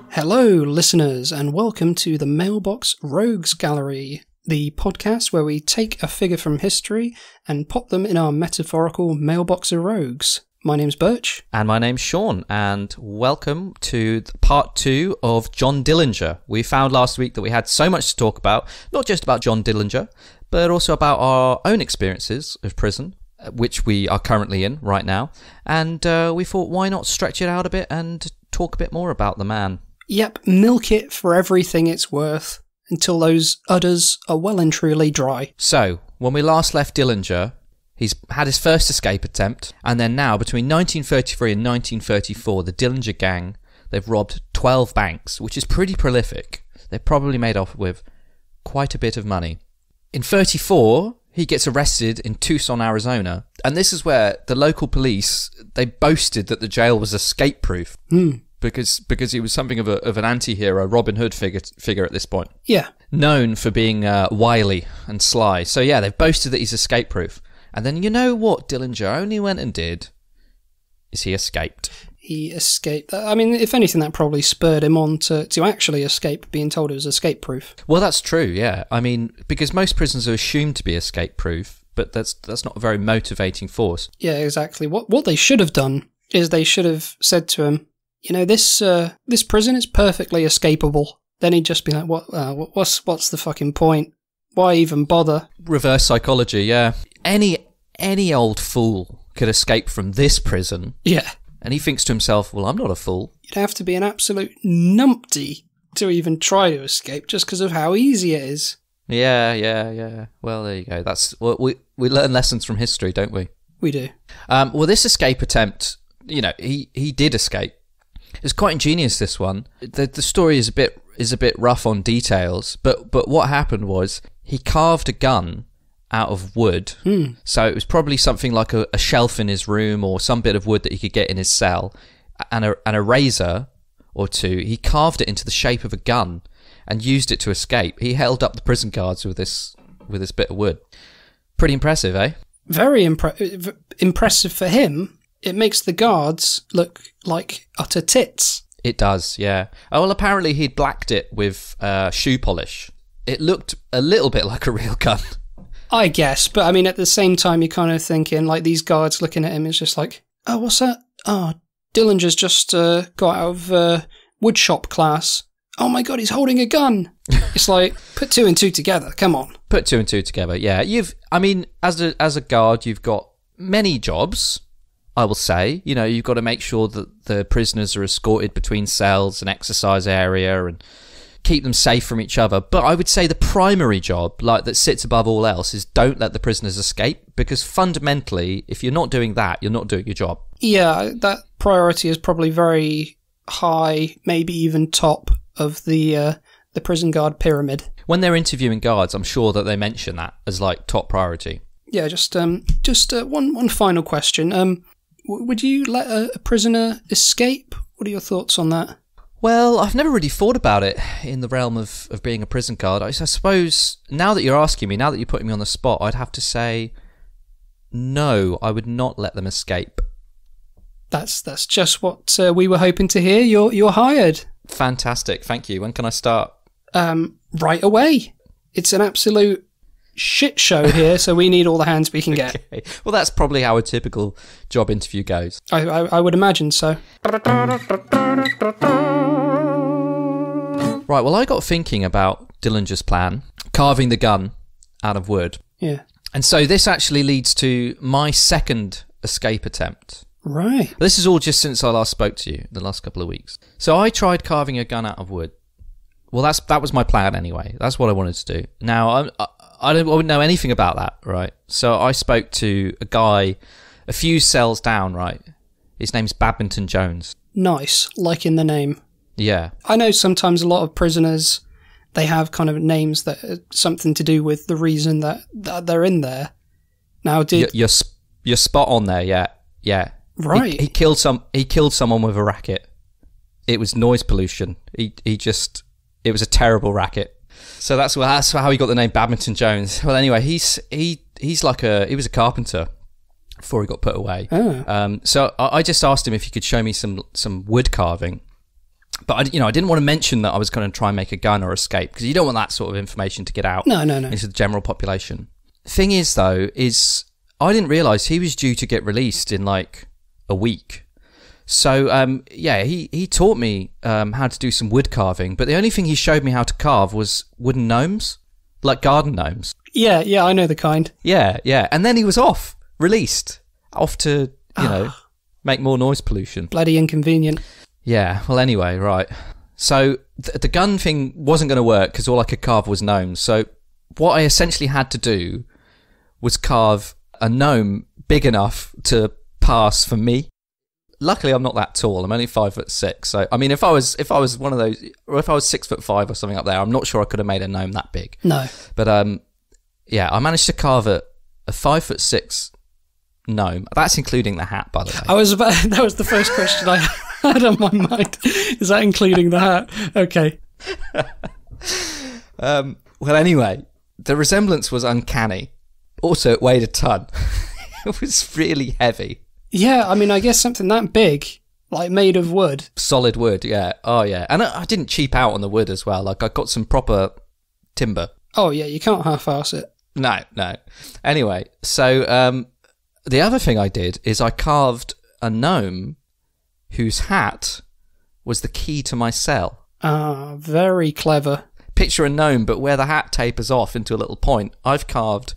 Hello, listeners, and welcome to the Mailbox Rogues Gallery, the podcast where we take a figure from history and pop them in our metaphorical mailbox of rogues. My name's Burch. And my name's Sean, and welcome to part 2 of John Dillinger. We found last week that we had so much to talk about, not just about John Dillinger, but also about our own experiences of prison, which we are currently in right now, and we thought, why not stretch it out a bit and talk a bit more about the man. Yep, milk it for everything it's worth until those udders are well and truly dry. So, when we last left Dillinger, he's had his first escape attempt, and then now, between 1933 and 1934, the Dillinger gang, they've robbed 12 banks, which is pretty prolific. They're probably made off with quite a bit of money. In 34, he gets arrested in Tucson, Arizona, and this is where the local police, they boasted that the jail was escape-proof. Because he was something of an anti-hero, Robin Hood figure at this point. Yeah. Known for being wily and sly. So yeah, they've boasted that he's escape-proof. And then you know what Dillinger only went and did? Is he escaped. He escaped. I mean, if anything, that probably spurred him on to actually escape, being told it was escape-proof. Well, that's true, yeah. I mean, because most prisons are assumed to be escape-proof, but that's not a very motivating force. Yeah, exactly. What they should have done is they should have said to him, you know, this prison is perfectly escapable. Then he'd just be like, what's the fucking point? Why even bother? Reverse psychology, yeah. Any old fool could escape from this prison. Yeah. And he thinks to himself, well, I'm not a fool. You'd have to be an absolute numpty to even try to escape just because of how easy it is. Yeah. Well, there you go. That's we learn lessons from history, don't we? We do. Well, this escape attempt, you know, he did escape. It's quite ingenious, this one. The story is a bit rough on details, but what happened was he carved a gun out of wood. So it was probably something like a shelf in his room or some bit of wood that he could get in his cell, and a razor or two. He carved it into the shape of a gun and used it to escape. He held up the prison guards with this bit of wood. Pretty impressive, eh? Very impressive for him. It makes the guards look like utter tits. It does, yeah. Oh, well, apparently he'd blacked it with shoe polish. It looked a little bit like a real gun. I guess, but I mean, at the same time, you're kind of thinking, like, these guards looking at him is just like, oh, what's that? Oh, Dillinger's just got out of woodshop class. Oh my god, he's holding a gun. It's like, put two and two together, come on. Put two and two together, yeah. As a guard, you've got many jobs, I will say. You know, you've got to make sure that the prisoners are escorted between cells and exercise area and keep them safe from each other. But I would say the primary job, like that sits above all else, is don't let the prisoners escape, because fundamentally, if you're not doing that, you're not doing your job. Yeah, that priority is probably very high, maybe even top of the prison guard pyramid. When they're interviewing guards, I'm sure that they mention that as like top priority. Yeah, just one final question. Would you let a prisoner escape? What are your thoughts on that? Well, I've never really thought about it in the realm of being a prison guard. I suppose, now that you're asking me, now that you're putting me on the spot, I'd have to say, no, I would not let them escape. That's just what we were hoping to hear. You're hired. Fantastic, thank you. When can I start? Right away. It's an absolute shit show here, so we need all the hands we can get. Okay. Well, that's probably how a typical job interview goes. I would imagine so. Right, well, I got thinking about Dillinger's plan, carving the gun out of wood. Yeah. And so this actually leads to my second escape attempt. Right. This is all just since I last spoke to you, the last couple of weeks. So I tried carving a gun out of wood. Well, that was my plan anyway. That's what I wanted to do. Now, I wouldn't know anything about that, right? So I spoke to a guy a few cells down, right? His name's Badminton Jones. Nice, like in the name. Yeah. I know sometimes a lot of prisoners, they have kind of names that are something to do with the reason that they're in there. Now, You're spot on there. Yeah, yeah. Right. He killed someone with a racket. It was noise pollution. It was a terrible racket. So that's how he got the name Badminton Jones. Well, anyway, he was a carpenter before he got put away. Oh. So I just asked him if he could show me some wood carving. But I didn't want to mention that I was going to try and make a gun or escape, because you don't want that sort of information to get out into the general population. Thing is, though, I didn't realise he was due to get released in like a week. So he taught me how to do some wood carving, but the only thing he showed me how to carve was wooden gnomes, like garden gnomes. Yeah, I know the kind. Yeah, and then he was released to make more noise pollution. Bloody inconvenient. Yeah, well, anyway, right. So the gun thing wasn't going to work because all I could carve was gnomes. So what I essentially had to do was carve a gnome big enough to pass for me. Luckily, I'm not that tall. I'm only 5'6". So I mean, if I was one of those, or if I was 6'5" or something up there, I'm not sure I could have made a gnome that big. No. But I managed to carve a 5'6" gnome. That's including the hat, by the way. That was the first question I had on my mind. Is that including the hat? Okay. Well, anyway, the resemblance was uncanny. Also, it weighed a ton. It was really heavy. Yeah, I mean, I guess something that big, like made of wood. Solid wood, yeah. Oh, yeah. And I didn't cheap out on the wood as well. Like, I got some proper timber. Oh, yeah, you can't half-arse it. No. Anyway, so the other thing I did is I carved a gnome whose hat was the key to my cell. Ah, very clever. Picture a gnome, but where the hat tapers off into a little point, I've carved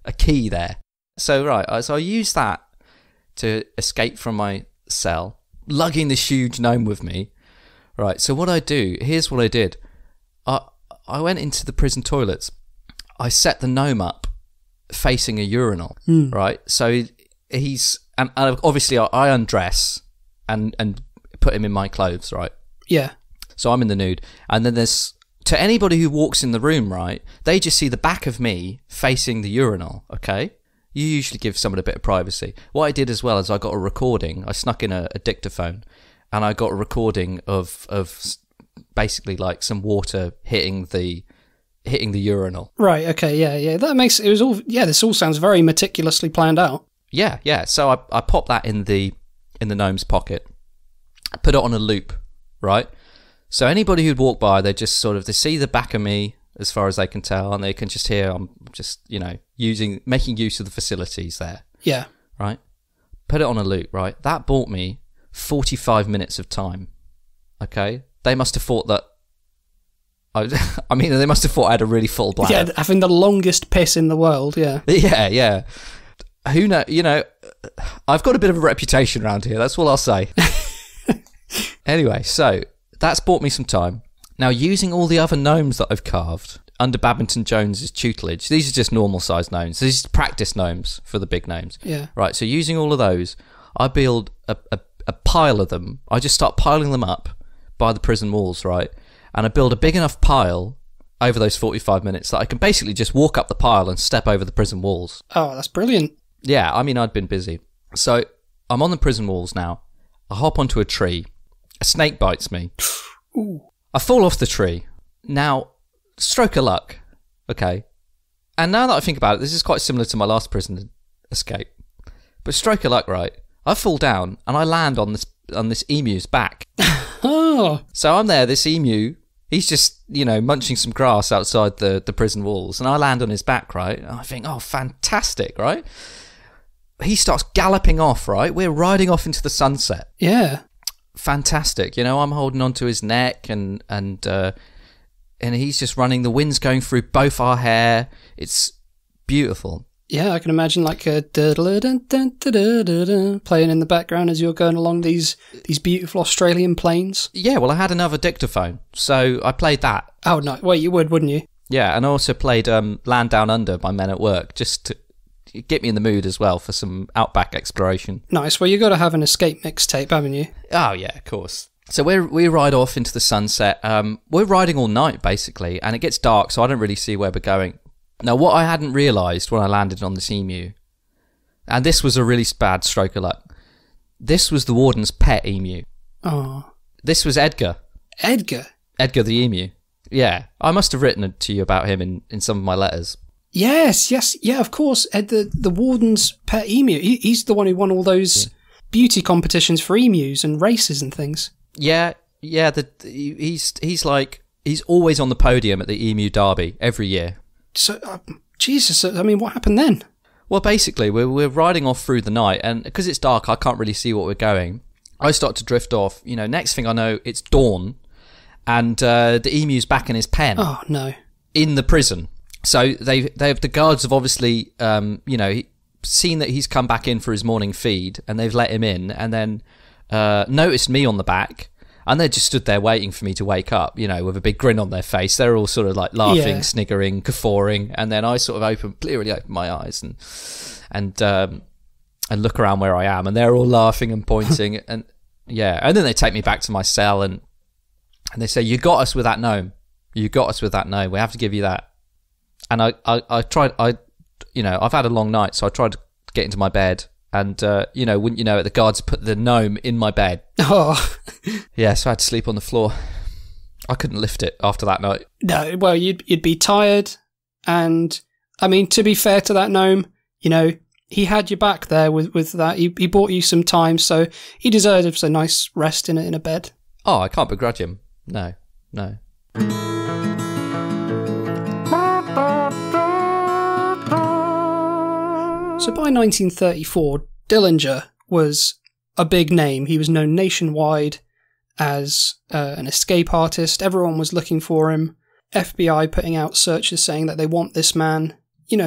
a key there. So I used that to escape from my cell, lugging this huge gnome with me. Right, so here's what I did. I went into the prison toilets. I set the gnome up facing a urinal, right? So and obviously I undress and put him in my clothes, right? Yeah. So I'm in the nude, and then to anybody who walks in the room, right, they just see the back of me facing the urinal, okay? You usually give someone a bit of privacy. What I did as well is I got a recording. I snuck in a dictaphone, and I got a recording of basically like some water hitting the urinal. Right, okay, yeah. This all sounds very meticulously planned out. Yeah. So I popped that in the gnome's pocket. I put it on a loop, right? So anybody who'd walk by, they see the back of me as far as they can tell, and they can just hear I'm just, making use of the facilities there. Yeah. Right? Put it on a loop, right? That bought me 45 minutes of time. Okay? They must have thought that they must have thought I had a really full bladder. Yeah, having the longest piss in the world, yeah. Yeah. Who knows, I've got a bit of a reputation around here, that's all I'll say. Anyway, so that's bought me some time. Now, using all the other gnomes that I've carved under Badminton Jones's tutelage, these are just normal sized gnomes. These are practice gnomes for the big gnomes. Yeah. Right, so using all of those, I build a pile of them. I just start piling them up by the prison walls, right? And I build a big enough pile over those 45 minutes that I can basically just walk up the pile and step over the prison walls. Oh, that's brilliant. Yeah, I mean, I'd been busy. So I'm on the prison walls now. I hop onto a tree. A snake bites me. Ooh. I fall off the tree. Now, stroke of luck. Okay. And now that I think about it, this is quite similar to my last prison escape. But stroke of luck, right? I fall down and I land on this emu's back. Oh. So I'm there, this emu, he's just, munching some grass outside the prison walls, and I land on his back, right? And I think, oh, fantastic, right? He starts galloping off, right? We're riding off into the sunset. Yeah. Fantastic. I'm holding onto his neck and he's just running. The wind's going through both our hair. It's beautiful. Yeah, I can imagine like a playing in the background as you're going along these beautiful Australian plains. Yeah, well, I had another dictaphone, so I played that. Oh, no. Well, you would, wouldn't you? Yeah, and I also played Land Down Under by Men at Work, just to get me in the mood as well for some outback exploration. Nice. Well, you got to have an escape mixtape, haven't you? Oh, yeah, of course. So we ride off into the sunset. We're riding all night, basically, and it gets dark, so I don't really see where we're going. Now, what I hadn't realised when I landed on this emu And this was a really bad stroke of luck. This was the warden's pet emu. Oh. This was Edgar. Edgar? Edgar the emu. Yeah. I must have written to you about him in some of my letters. Yes. Yeah, of course. Ed, the warden's pet emu. He's the one who won all those beauty competitions for emus and races and things. Yeah. He's always on the podium at the Emu Derby every year. So, Jesus, I mean, what happened then? Well, basically, we're riding off through the night, and because it's dark, I can't really see what we're going. I start to drift off. Next thing I know, it's dawn, and the emu's back in his pen. Oh, no. In the prison. So the guards have obviously, seen that he's come back in for his morning feed, and they've let him in, and then noticed me on the back. And they just stood there waiting for me to wake up, with a big grin on their face. They're all sort of like laughing, sniggering, guffawing. And then I sort of clearly open my eyes and look around where I am. And they're all laughing and pointing. And then they take me back to my cell and they say, "You got us with that gnome. You got us with that gnome. We have to give you that." And I tried, I've had a long night, so I tried to get into my bed. And, wouldn't you know it, the guards put the gnome in my bed. Oh. Yeah, so I had to sleep on the floor. I couldn't lift it after that night. No, well, you'd be tired. And, I mean, to be fair to that gnome, he had you back there with that. He bought you some time, so he deserves a nice rest in a bed. Oh, I can't begrudge him. No. So by 1934, Dillinger was a big name. He was known nationwide as an escape artist. Everyone was looking for him. FBI putting out searches saying that they want this man.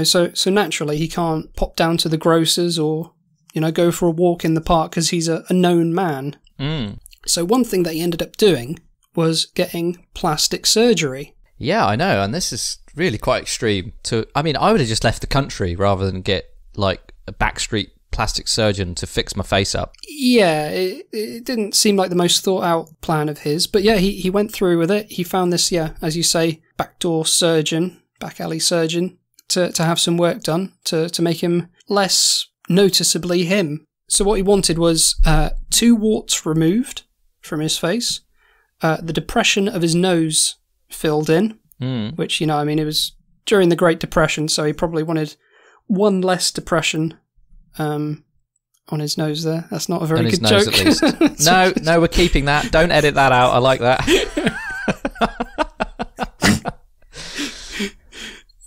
So naturally he can't pop down to the grocer's or, go for a walk in the park because he's a known man. Mm. So one thing that he ended up doing was getting plastic surgery. Yeah, I know. And this is really quite extreme. I would have just left the country rather than get like a backstreet plastic surgeon to fix my face up. Yeah, it didn't seem like the most thought out plan of his, but yeah, he went through with it. He found this, as you say, back alley surgeon, to have some work done to make him less noticeably him. So what he wanted was 2 warts removed from his face, the depression of his nose filled in, which, it was during the Great Depression, so he probably wanted one less depression on his nose there. That's not a very good joke. At least. No, we're keeping that. Don't edit that out. I like that.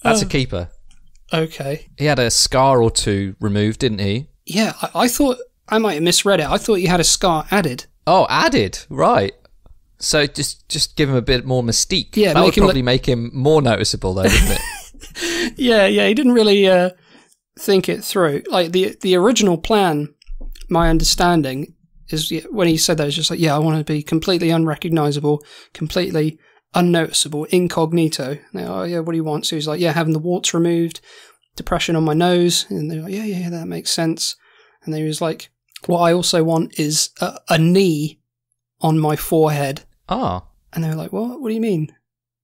That's a keeper. Okay. He had a scar or 2 removed, didn't he? Yeah, I thought I might have misread it. I thought he had a scar added. Oh, added. Right. So just give him a bit more mystique. Yeah, that would probably make him more noticeable though, wouldn't it? Yeah, he didn't really think it through. Like the original plan, my understanding is when he said that, it's just like, I want to be completely unrecognizable, completely unnoticeable, incognito. And they're, oh yeah, what do you want? So he's like, having the warts removed, depression on my nose, and they're like, yeah, that makes sense. And then he was like, what I also want is a knee on my forehead. Ah. And they were like, what do you mean?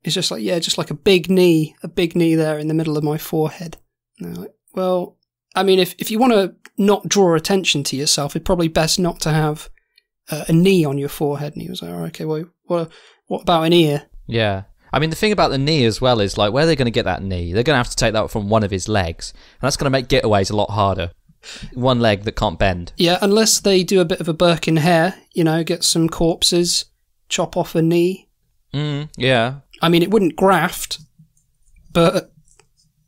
It's just like, just like a big knee there in the middle of my forehead. And they're like, well, I mean, if you want to not draw attention to yourself, it's probably best not to have a knee on your forehead. And he was like, oh, okay, well, what about an ear? Yeah. I mean, the thing about the knee as well is, like, where are they going to get that knee? They're going to have to take that from one of his legs. And that's going to make getaways a lot harder. One leg that can't bend. Yeah, unless they do a bit of a Burch and hair, get some corpses, chop off a knee. Yeah. I mean, it wouldn't graft, but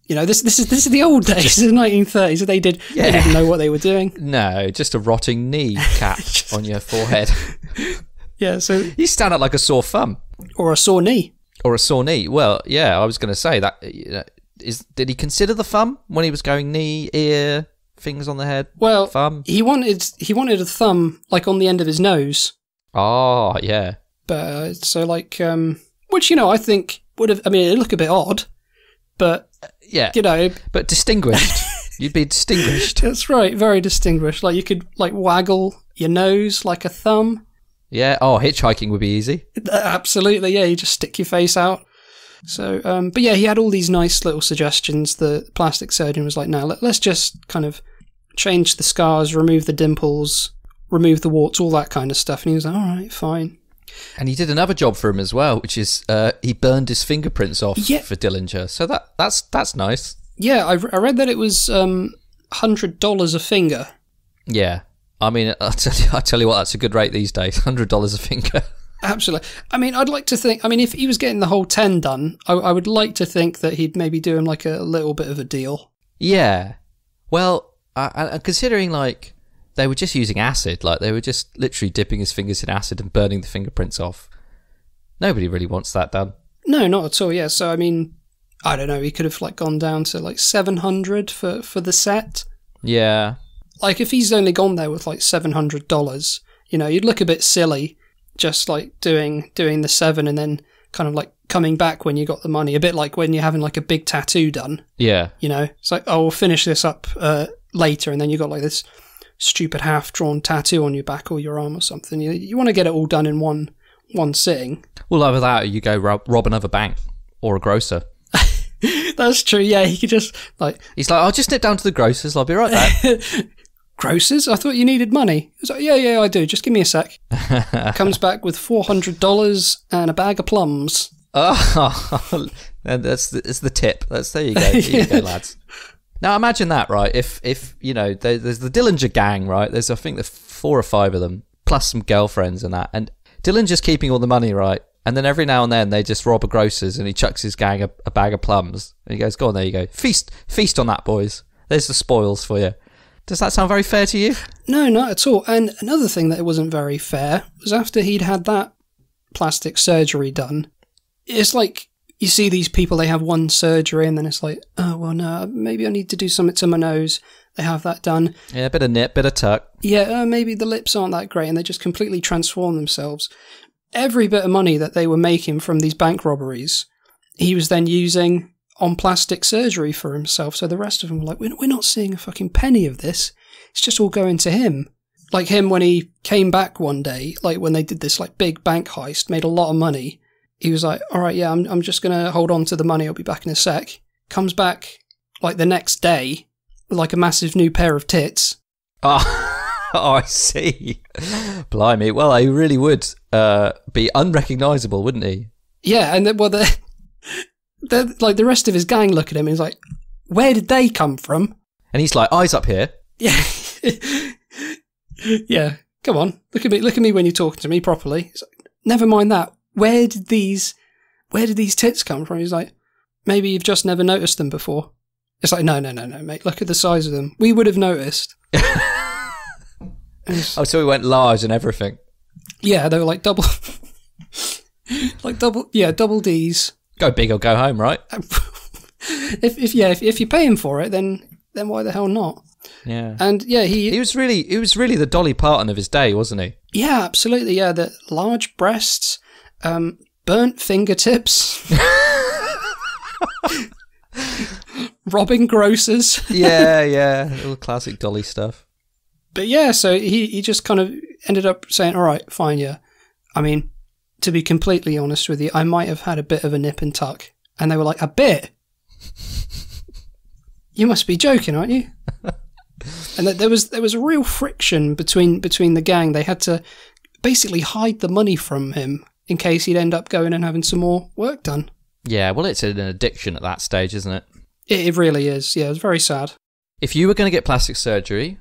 this is the old days, the 1930s. They didn't know what they were doing. No, just a rotting knee cap on your forehead. Yeah, so you stand out like a sore thumb or a sore knee. Well, yeah, I was going to say that. Did he consider the thumb when he was going knee, ear, fingers on the head? Well, thumb. He wanted a thumb like on the end of his nose. Oh, yeah. But so like which I think would have. I mean, it'd look a bit odd, but yeah, but distinguished. You'd be distinguished. That's right, very distinguished. Like you could like waggle your nose like a thumb. Yeah. Oh, hitchhiking would be easy. Absolutely. Yeah, you just stick your face out. So, but yeah, he had all these nice little suggestions. The plastic surgeon was like, "No, let's just kind of change the scars, remove the dimples, remove the warts, all that kind of stuff. And he was like, all right, fine. And he did another job for him as well, which is he burned his fingerprints off for Dillinger. So that's nice. Yeah, I read that it was $100 a finger. Yeah. I mean, I tell you what, that's a good rate these days. $100 a finger. Absolutely. I mean, I'd like to think, I mean, if he was getting the whole 10 done, I would like to think that he'd maybe do him like a little bit of a deal. Yeah. Well, considering like they were just using acid, like they were just literally dipping his fingers in acid and burning the fingerprints off. Nobody really wants that done. No, not at all. Yeah. So, I mean, I don't know. He could have like gone down to like $700 for the set. Yeah. Like, if he's only gone there with like $700, you know, you'd look a bit silly just like doing the 7 and then kind of like coming back when you got the money. A bit like when you're having like a big tattoo done. Yeah. You know, it's like, oh, we'll finish this up later, and then you got like this stupid half-drawn tattoo on your back or your arm or something. You want to get it all done in one sitting. Well, either that or you go rob another bank or a grocer. That's true, yeah. He could just like... He's like, I'll just nip down to the grocer's, I'll be right back. Grocers? I thought you needed money. He's like, yeah, I do. Just give me a sec. Comes back with $400 and a bag of plums. Oh, and it's the tip. There you go. There you go, lads. Now imagine that, right? If you know, there's the Dillinger gang, right? There's I think there's 4 or 5 of them, plus some girlfriends and that. And Dillinger's keeping all the money, right? And then every now and then they just rob a grocer's and he chucks his gang a bag of plums. And he goes, go on, there you go. Feast on that, boys. There's the spoils for you. Does that sound very fair to you? No, not at all. And another thing that it wasn't very fair was after he'd had that plastic surgery done, it's like you see these people, they have one surgery and then it's like, oh, well, no, maybe I need to do something to my nose. They have that done. Yeah, a bit of nip, bit of tuck. Yeah, maybe the lips aren't that great and they just completely transform themselves. Every bit of money that they were making from these bank robberies, he was then using on plastic surgery for himself. So the rest of them were like, we're not seeing a fucking penny of this. It's just all going to him. Like him when he came back one day, like when they did this like big bank heist, made a lot of money. He was like, all right, yeah, I'm just going to hold on to the money. I'll be back in a sec. Comes back like the next day with like a massive new pair of tits. Oh, I see. Blimey. Well, he really would be unrecognisable, wouldn't he? Yeah, and like the rest of his gang look at him and he's like, where did they come from? And he's like, eyes up here. Yeah. Yeah. Come on. Look at me when you're talking to me properly. He's like, never mind that. Where did these tits come from? He's like, maybe you've just never noticed them before. It's like, no, mate. Look at the size of them. We would have noticed. Oh, so he went large and everything. Yeah, they were like double Ds. Go big or go home, right? If you're paying for it, then why the hell not? Yeah. And yeah, he was really the Dolly Parton of his day, wasn't he? Yeah, absolutely. Yeah, the large breasts, burnt fingertips, robbing grocers. Yeah, little classic Dolly stuff. But yeah, so he just kind of ended up saying, all right, fine, yeah. I mean, to be completely honest with you, I might have had a bit of a nip and tuck. And they were like, a bit? You must be joking, aren't you? And there was a real friction between the gang. They had to basically hide the money from him in case he'd end up going and having some more work done. Yeah, well, it's an addiction at that stage, isn't it? It really is. Yeah, it was very sad. If you were going to get plastic surgery,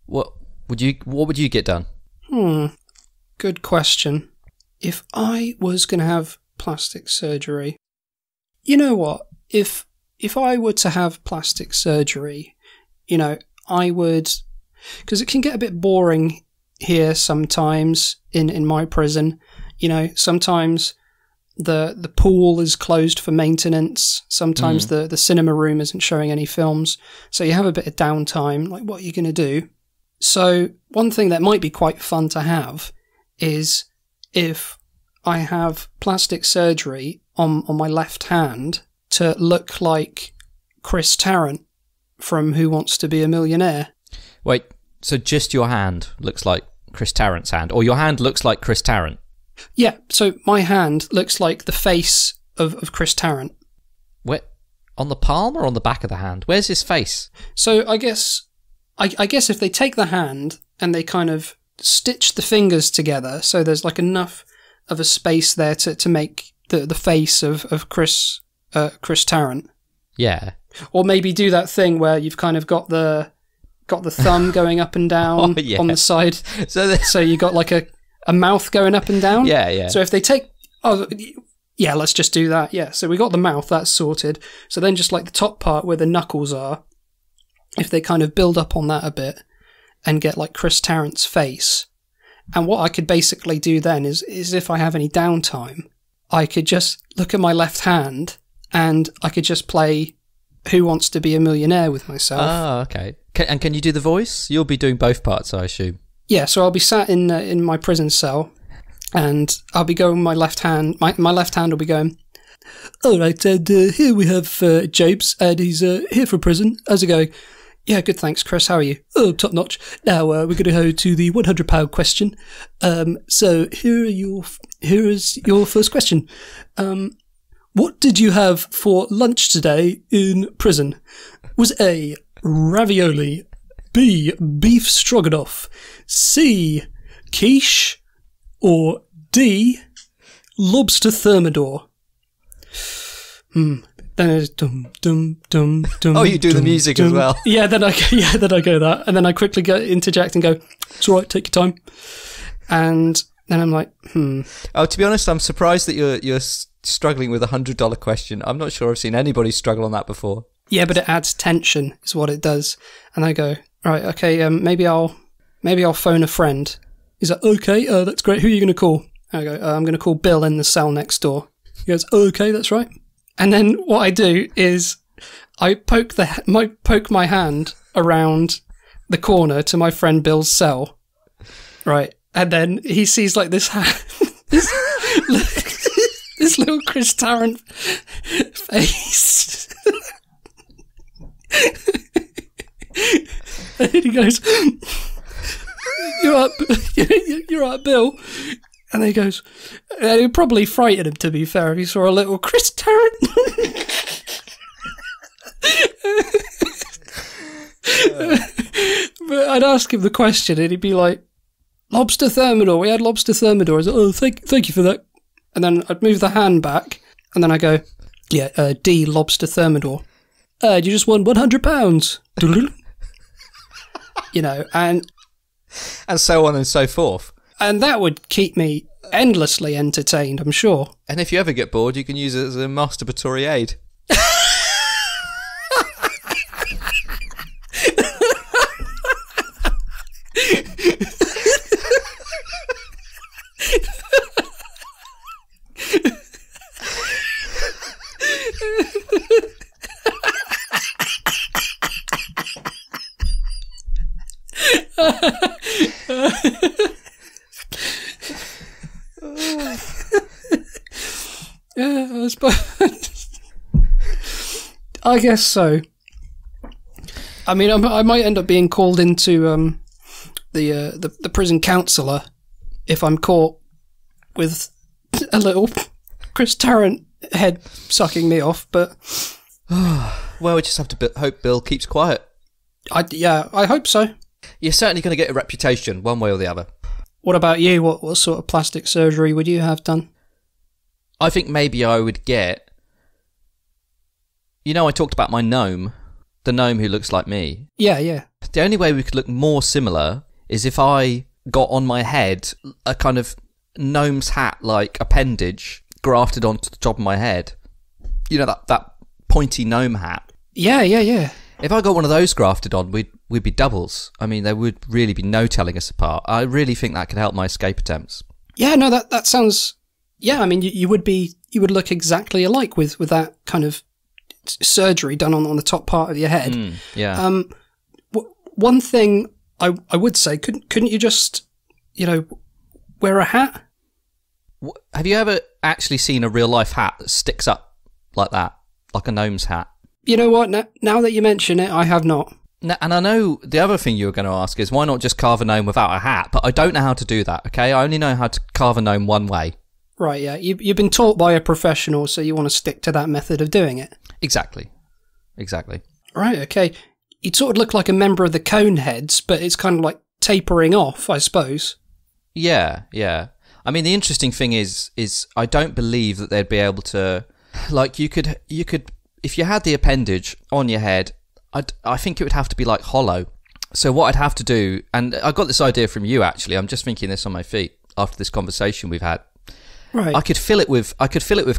what would you get done? Good question. If I was going to have plastic surgery, you know what? If I were to have plastic surgery, you know, I would, because it can get a bit boring here sometimes in my prison. You know, sometimes the pool is closed for maintenance. Sometimes the cinema room isn't showing any films. So you have a bit of downtime. Like, what are you going to do? So one thing that might be quite fun to have is if I have plastic surgery on my left hand to look like Chris Tarrant from Who Wants to Be a Millionaire. Wait, so just your hand looks like Chris Tarrant's hand, or your hand looks like Chris Tarrant? Yeah, so my hand looks like the face of Chris Tarrant. Where, on the palm or on the back of the hand? Where's his face? So I guess I guess if they take the hand and they kind of stitch the fingers together, so there's like enough of a space there to make the face of Chris Tarrant. Yeah. Or maybe do that thing where you've kind of got the thumb going up and down on the side. So you got like a mouth going up and down. Yeah, yeah. So if they take... Oh, yeah, let's just do that. Yeah, so we got the mouth, that's sorted. So then just like the top part where the knuckles are, if they kind of build up on that a bit and get like Chris Tarrant's face. And what I could basically do then is if I have any downtime, I could just look at my left hand and I could just play Who Wants to Be a Millionaire with myself. Oh, okay. And can you do the voice? You'll be doing both parts, I assume. Yeah, so I'll be sat in my prison cell, and I'll be going my left hand. My left hand will be going, all right, and here we have Japes, and he's here from prison. How's it going? Yeah, good, thanks, Chris. How are you? Oh, top notch. Now we're going to go to the £100 question. So here is your first question. What did you have for lunch today in prison? Was A, ravioli, B, beef stroganoff, C, quiche, or D, lobster thermidor? Then it's dum dum dum dum. Oh, you do the music as well. Yeah, then I go that, and then I quickly interject and go, "It's all right, take your time." And then I'm like, Oh, to be honest, I'm surprised that you're struggling with $100 question. I'm not sure I've seen anybody struggle on that before. Yeah, but it adds tension, is what it does. And I go, right, okay, maybe I'll phone a friend. He's like, okay, that's great. Who are you going to call? I go, I'm going to call Bill in the cell next door. He goes, oh, okay, that's right. And then what I do is I poke my hand around the corner to my friend Bill's cell, right? And then he sees like this hand, this little Chris Tarrant face. And he goes, you're up, Bill. And he goes, and it would probably frighten him, to be fair, if he saw a little Chris Tarrant. But I'd ask him the question and he'd be like, lobster thermidor, we had lobster thermidor. I said, oh, thank you for that. And then I'd move the hand back and then I go, yeah, D, lobster thermidor. You just won £100. You know, and so on and so forth. And that would keep me endlessly entertained, I'm sure. And if you ever get bored, you can use it as a masturbatory aid. Yeah, I suppose. I guess so. I mean, I might end up being called into the prison counsellor if I'm caught with a little Chris Tarrant head sucking me off. But well, we just have to hope Bill keeps quiet. I hope so. You're certainly going to get a reputation, one way or the other. What about you? What sort of plastic surgery would you have done? I think maybe I would get... You know, I talked about my gnome, the gnome who looks like me. Yeah. The only way we could look more similar is if I got on my head a kind of gnome's hat-like appendage grafted onto the top of my head. You know, that pointy gnome hat. Yeah. If I got one of those grafted on, we'd be doubles. I mean, there would really be no telling us apart. I really think that could help my escape attempts. Yeah, no, that sounds... Yeah, I mean, you would look exactly alike with that kind of surgery done on the top part of your head. Yeah. One thing I would say, couldn't you just, wear a hat? Have you ever actually seen a real life hat that sticks up like that, like a gnome's hat? You know what? Now that you mention it, I have not. And I know the other thing you were going to ask is why not just carve a gnome without a hat? But I don't know how to do that. Okay, I only know how to carve a gnome one way. Right, yeah. You've been taught by a professional, so you want to stick to that method of doing it. Exactly. Right, okay. he'd sort of look like a member of the Coneheads, but it's kind of like tapering off, I suppose. Yeah, yeah. I mean, the interesting thing is I don't believe that they'd be able to, like, you could, if you had the appendage on your head, I think it would have to be like hollow. So what I'd have to do, and I got this idea from you actually. I'm just thinking this on my feet after this conversation we've had. Right. I could fill it with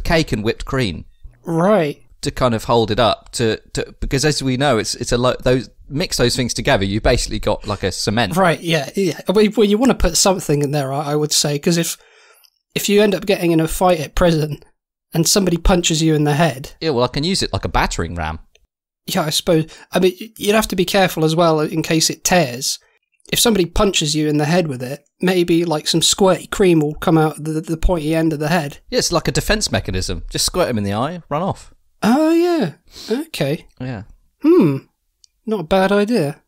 cake and whipped cream. Right. To kind of hold it up to because as we know, it's a lot. Those mix those things together, you basically got like a cement. Right. Yeah. Yeah. Well, you want to put something in there, I would say, because if you end up getting in a fight at prison and somebody punches you in the head. Yeah. Well, I can use it like a battering ram. Yeah, I suppose. I mean, you'd have to be careful as well in case it tears. If somebody punches you in the head with it, maybe like some squirty cream will come out the pointy end of the head. Yeah, it's like a defense mechanism. Just squirt him in the eye, run off. Oh, yeah. Okay. Yeah. Not a bad idea.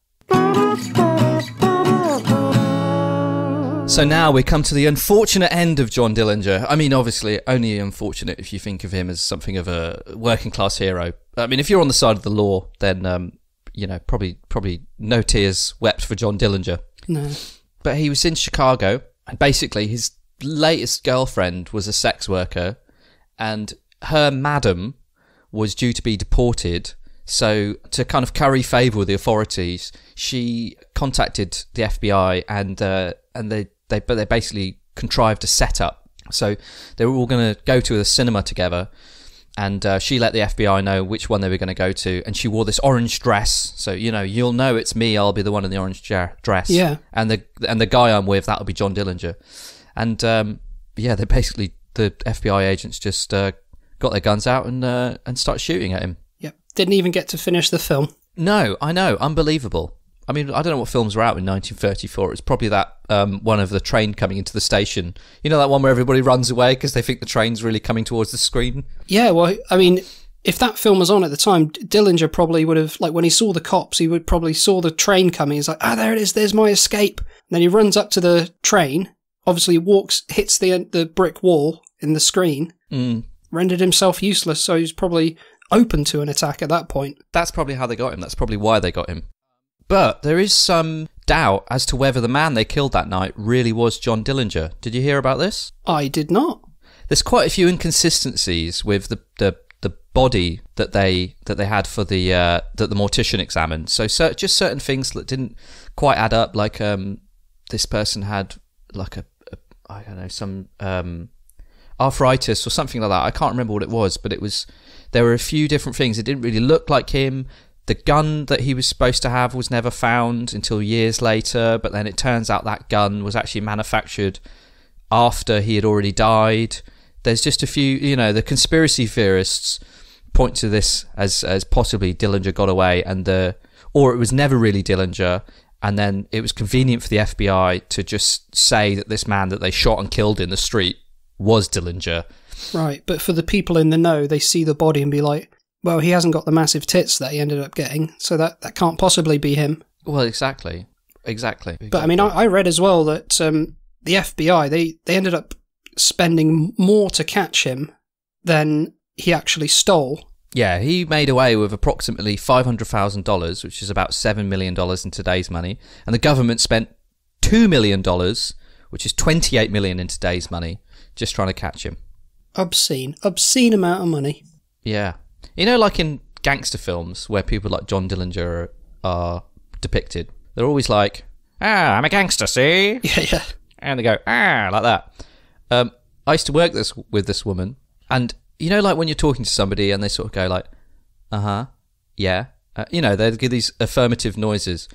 So now we come to the unfortunate end of John Dillinger. I mean, obviously, only unfortunate if you think of him as something of a working class hero. I mean, if you're on the side of the law, then, probably no tears wept for John Dillinger. No. But he was in Chicago, and basically his latest girlfriend was a sex worker, and her madam was due to be deported. So to kind of curry favour with the authorities, she contacted the FBI, and they basically contrived a setup. So they were all going to go to a cinema together, and she let the FBI know which one they were going to go to, and she wore this orange dress. So you'll know it's me. I'll be the one in the orange dress. Yeah. And the guy I'm with, that'll be John Dillinger. And they basically, the FBI agents just got their guns out and started shooting at him. Yep. Didn't even get to finish the film. No, I know. Unbelievable. I mean, I don't know what films were out in 1934. It's probably that one of the train coming into the station. You know, that one where everybody runs away because they think the train's really coming towards the screen? Yeah, well, I mean, if that film was on at the time, Dillinger probably would have, like, when he saw the cops, he would probably saw the train coming. He's like, there it is, there's my escape. And then he runs up to the train, obviously hits the brick wall in the screen, rendered himself useless, so he's probably open to an attack at that point. That's probably how they got him. That's probably why they got him. But there is some doubt as to whether the man they killed that night really was John Dillinger. Did you hear about this? I did not. There's quite a few inconsistencies with the body that they had for that the mortician examined. So just certain things that didn't quite add up. Like this person had like I don't know, some arthritis or something like that. I can't remember what it was, but there were a few different things. It didn't really look like him. The gun that he was supposed to have was never found until years later, but then it turns out that gun was actually manufactured after he had already died. There's just a few, the conspiracy theorists point to this as possibly Dillinger got away, or it was never really Dillinger, and then it was convenient for the FBI to just say that this man that they shot and killed in the street was Dillinger. Right, but for the people in the know, they see the body and be like, well, he hasn't got the massive tits that he ended up getting, so that can't possibly be him. Well, exactly. But I mean, I read as well that the FBI, they ended up spending more to catch him than he actually stole. Yeah, he made away with approximately $500,000, which is about $7 million in today's money, and the government spent $2 million, which is $28 million in today's money, just trying to catch him. Obscene amount of money. Yeah. Like in gangster films where people like John Dillinger are depicted, they're always like, I'm a gangster, see? Yeah. And they go, like that. I used to work with this woman, and like when you're talking to somebody and they sort of go like, yeah. They'd give these affirmative noises.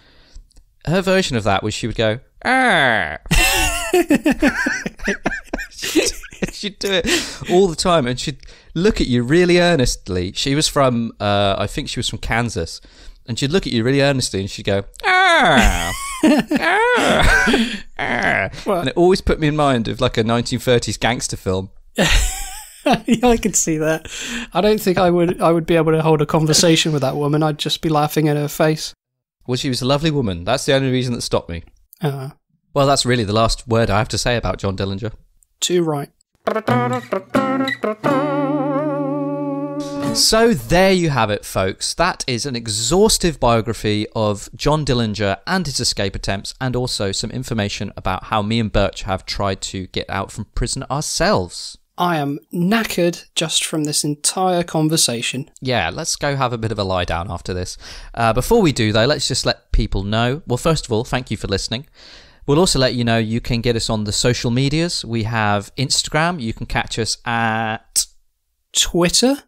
Her version of that was she would go, She'd do it all the time, and she'd look at you really earnestly. She was from, I think she was from Kansas, and she'd look at you really earnestly, and she'd go, And it always put me in mind of like a 1930s gangster film. Yeah, I could see that. I don't think I would be able to hold a conversation with that woman. I'd just be laughing at her face. Well, she was a lovely woman. That's the only reason that stopped me. Well, that's really the last word I have to say about John Dillinger. Too right. So there you have it, folks. That is an exhaustive biography of John Dillinger and his escape attempts, and also some information about how me and Burch have tried to get out from prison ourselves. I am knackered just from this entire conversation. Yeah, let's go have a bit of a lie down after this. Before we do, though, let's just let people know. Well, first of all, thank you for listening. We'll also let you know you can get us on the social medias. We have Instagram. You can catch us at Twitter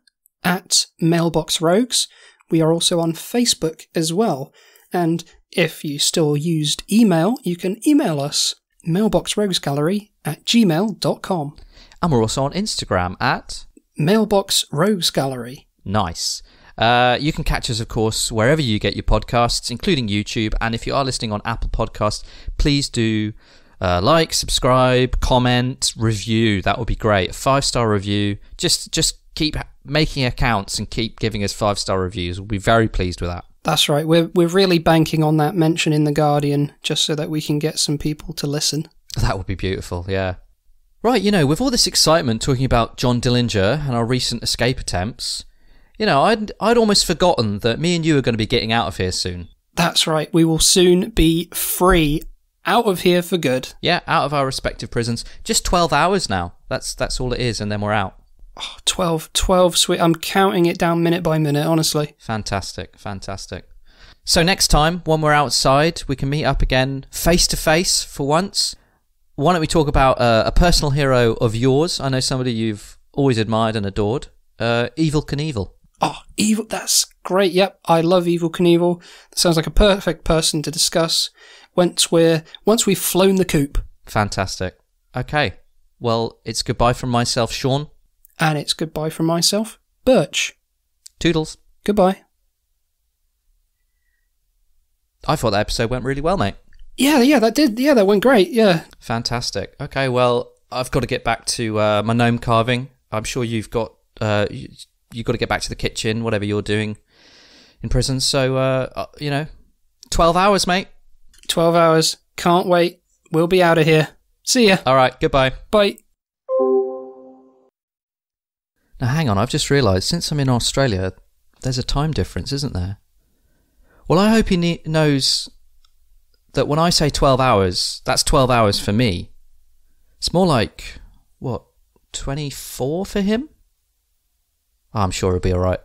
at Mailbox Rogues. We are also on Facebook as well. And if you still used email, you can email us, mailboxroguesgallery@gmail.com. And we're also on Instagram at Mailbox Rogues Gallery. Nice. You can catch us, of course, wherever you get your podcasts, including YouTube. And if you are listening on Apple Podcasts, please do like, subscribe, comment, review. That would be great. A 5-star review. Just keep making accounts and keep giving us 5-star reviews. We'll be very pleased with that. That's right. We're really banking on that mention in The Guardian, just so that we can get some people to listen. That would be beautiful, yeah. Right, with all this excitement talking about John Dillinger and our recent escape attempts, I'd almost forgotten that me and you are going to be getting out of here soon. That's right. We will soon be free, out of here for good. Yeah, out of our respective prisons. Just 12 hours now. That's all it is, and then we're out. Oh, 12, sweet. I'm counting it down minute by minute, honestly. Fantastic. So next time, when we're outside, we can meet up again face to face for once. Why don't we talk about a personal hero of yours? I know somebody you've always admired and adored. Evel Knievel. Oh, Evel, that's great. Yep, I love Evel Knievel. That sounds like a perfect person to discuss once we've flown the coop. Fantastic. Okay. Well, it's goodbye from myself, Sean. And it's goodbye from myself, Burch. Toodles. Goodbye. I thought that episode went really well, mate. Yeah, that did. Yeah, that went great. Yeah. Fantastic. Okay, well, I've got to get back to my gnome carving. I'm sure you've got you've got to get back to the kitchen, whatever you're doing in prison. So, 12 hours, mate. 12 hours. Can't wait. We'll be out of here. See ya. All right, goodbye. Bye. Now, hang on. I've just realised, since I'm in Australia, there's a time difference, isn't there? Well, I hope he knows that when I say 12 hours, that's 12 hours for me. It's more like, 24 for him? I'm sure he'll be all right.